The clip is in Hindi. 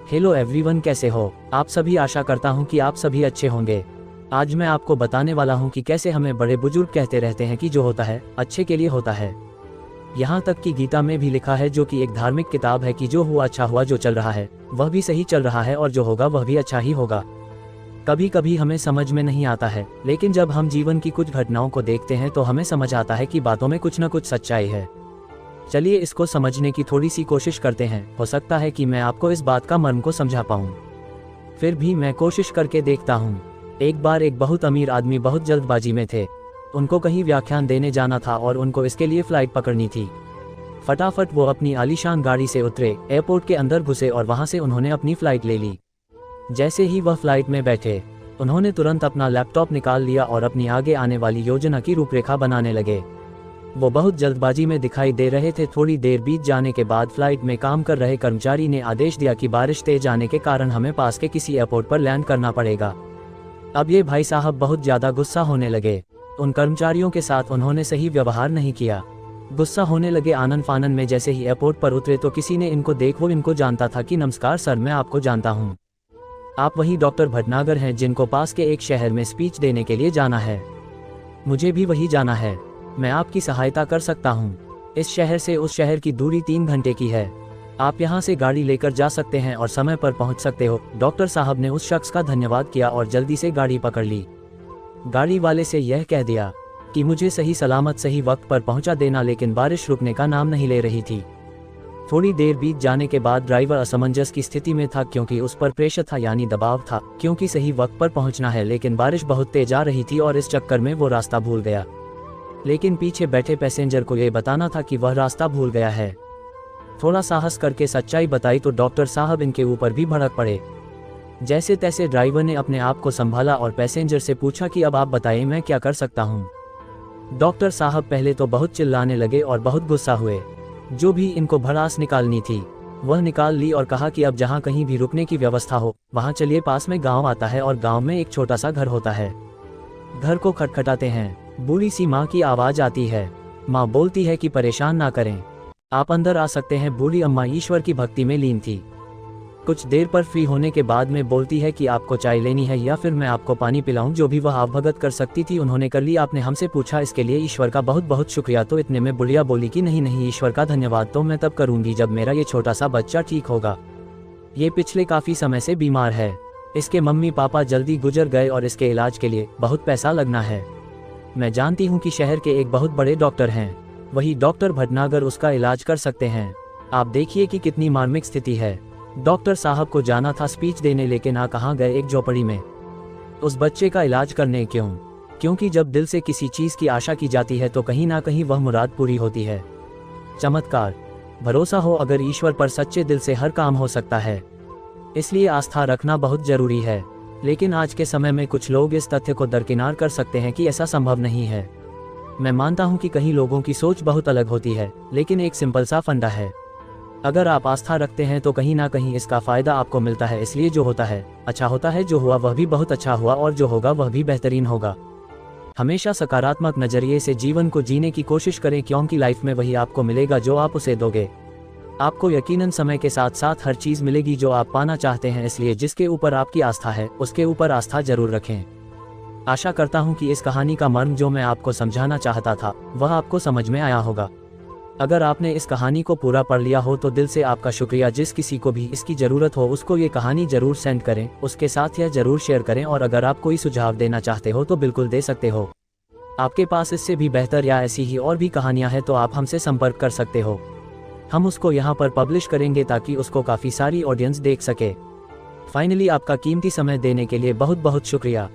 हेलो एवरीवन, कैसे हो आप सभी। आशा करता हूँ कि आप सभी अच्छे होंगे। आज मैं आपको बताने वाला हूँ कि कैसे हमें बड़े बुजुर्ग कहते रहते हैं कि जो होता है अच्छे के लिए होता है। यहाँ तक कि गीता में भी लिखा है, जो कि एक धार्मिक किताब है, कि जो हुआ अच्छा हुआ, जो चल रहा है वह भी सही चल रहा है और जो होगा वह भी अच्छा ही होगा। कभी कभी हमें समझ में नहीं आता है, लेकिन जब हम जीवन की कुछ घटनाओं को देखते हैं तो हमें समझ आता है कि बातों में कुछ न कुछ सच्चाई है। चलिए इसको समझने की थोड़ी सी कोशिश करते हैं। हो सकता है कि मैं आपको इस बात का मर्म को समझा पाऊँ। फिर भी मैं कोशिश करके देखता हूँ। एक बार एक बहुत अमीर आदमी बहुत जल्दबाजी में थे। उनको कहीं व्याख्यान देने जाना था और उनको इसके लिए फ्लाइट पकड़नी थी। फटाफट वो अपनी आलीशान गाड़ी से उतरे, एयरपोर्ट के अंदर घुसे और वहाँ से उन्होंने अपनी फ्लाइट ले ली। जैसे ही वह फ्लाइट में बैठे, उन्होंने तुरंत अपना लैपटॉप निकाल लिया और अपनी आगे आने वाली योजना की रूपरेखा बनाने लगे। वो बहुत जल्दबाजी में दिखाई दे रहे थे। थोड़ी देर बीत जाने के बाद फ्लाइट में काम कर रहे कर्मचारी ने आदेश दिया कि बारिश तेज आने के कारण हमें पास के किसी एयरपोर्ट पर लैंड करना पड़ेगा। अब ये भाई साहब बहुत ज़्यादा गुस्सा होने लगे। उन कर्मचारियों के साथ उन्होंने सही व्यवहार नहीं किया। गुस्सा होने लगे। आनन फानन में जैसे ही एयरपोर्ट पर उतरे तो किसी ने इनको वो इनको जानता था कि नमस्कार सर, मैं आपको जानता हूँ। आप वही डॉक्टर भटनागर हैं जिनको पास के एक शहर में स्पीच देने के लिए जाना है। मुझे भी वही जाना है। मैं आपकी सहायता कर सकता हूँ। इस शहर से उस शहर की दूरी 3 घंटे की है। आप यहाँ से गाड़ी लेकर जा सकते हैं और समय पर पहुँच सकते हो। डॉक्टर साहब ने उस शख्स का धन्यवाद किया और जल्दी से गाड़ी पकड़ ली। गाड़ी वाले से यह कह दिया कि मुझे सही सलामत सही वक्त पर पहुँचा देना, लेकिन बारिश रुकने का नाम नहीं ले रही थी। थोड़ी देर बीत जाने के बाद ड्राइवर असमंजस की स्थिति में था, क्योंकि उस पर प्रेशर था, यानी दबाव था, क्योंकि सही वक्त पर पहुँचना है, लेकिन बारिश बहुत तेज आ रही थी और इस चक्कर में वो रास्ता भूल गया। लेकिन पीछे बैठे पैसेंजर को ये बताना था कि वह रास्ता भूल गया है। थोड़ा साहस करके सच्चाई बताई तो डॉक्टर साहब इनके ऊपर भी भड़क पड़े। जैसे तैसे ड्राइवर ने अपने आप को संभाला और पैसेंजर से पूछा कि अब आप बताइए मैं क्या कर सकता हूँ। डॉक्टर साहब पहले तो बहुत चिल्लाने लगे और बहुत गुस्सा हुए। जो भी इनको भड़ास निकालनी थी वह निकाल ली और कहा कि अब जहाँ कहीं भी रुकने की व्यवस्था हो वहाँ चलिए। पास में गाँव आता है और गाँव में एक छोटा सा घर होता है। घर को खटखटाते हैं। बूढ़ी सी माँ की आवाज़ आती है। माँ बोलती है कि परेशान ना करें, आप अंदर आ सकते हैं। बूढ़ी अम्मा ईश्वर की भक्ति में लीन थी। कुछ देर पर फ्री होने के बाद में बोलती है कि आपको चाय लेनी है या फिर मैं आपको पानी पिलाऊं। जो भी वह आप भगत कर सकती थी उन्होंने कर ली। आपने हमसे पूछा, इसके लिए ईश्वर का बहुत बहुत शुक्रिया। तो इतने में बुढ़िया बोली कि नहीं नहीं, ईश्वर का धन्यवाद तो मैं तब करूंगी जब मेरा ये छोटा सा बच्चा ठीक होगा। ये पिछले काफ़ी समय से बीमार है। इसके मम्मी पापा जल्दी गुजर गए और इसके इलाज के लिए बहुत पैसा लगना है। मैं जानती हूँ कि शहर के एक बहुत बड़े डॉक्टर हैं, वही डॉक्टर भटनागर उसका इलाज कर सकते हैं। आप देखिए कि कितनी मार्मिक स्थिति है। डॉक्टर साहब को जाना था स्पीच देने, लेकिन आ कहाँ गए, एक झोपड़ी में। उस बच्चे का इलाज करने क्यों? क्योंकि जब दिल से किसी चीज़ की आशा की जाती है तो कहीं ना कहीं वह मुराद पूरी होती है। चमत्कार। भरोसा हो अगर ईश्वर पर, सच्चे दिल से हर काम हो सकता है। इसलिए आस्था रखना बहुत ज़रूरी है। लेकिन आज के समय में कुछ लोग इस तथ्य को दरकिनार कर सकते हैं कि ऐसा संभव नहीं है। मैं मानता हूं कि कहीं लोगों की सोच बहुत अलग होती है, लेकिन एक सिंपल सा फंडा है। अगर आप आस्था रखते हैं तो कहीं ना कहीं इसका फ़ायदा आपको मिलता है। इसलिए जो होता है अच्छा होता है, जो हुआ वह भी बहुत अच्छा हुआ और जो होगा वह भी बेहतरीन होगा। हमेशा सकारात्मक नज़रिए से जीवन को जीने की कोशिश करें, क्योंकि लाइफ में वही आपको मिलेगा जो आप उसे दोगे। आपको यकीनन समय के साथ साथ हर चीज़ मिलेगी जो आप पाना चाहते हैं। इसलिए जिसके ऊपर आपकी आस्था है उसके ऊपर आस्था जरूर रखें। आशा करता हूँ कि इस कहानी का मर्म जो मैं आपको समझाना चाहता था वह आपको समझ में आया होगा। अगर आपने इस कहानी को पूरा पढ़ लिया हो तो दिल से आपका शुक्रिया। जिस किसी को भी इसकी ज़रूरत हो उसको ये कहानी ज़रूर सेंड करें, उसके साथ यह ज़रूर शेयर करें। और अगर आप कोई सुझाव देना चाहते हो तो बिल्कुल दे सकते हो। आपके पास इससे भी बेहतर या ऐसी ही और भी कहानियाँ हैं तो आप हमसे संपर्क कर सकते हो। हम उसको यहाँ पर पब्लिश करेंगे ताकि उसको काफ़ी सारी ऑडियंस देख सके। फाइनली आपका कीमती समय देने के लिए बहुत बहुत शुक्रिया।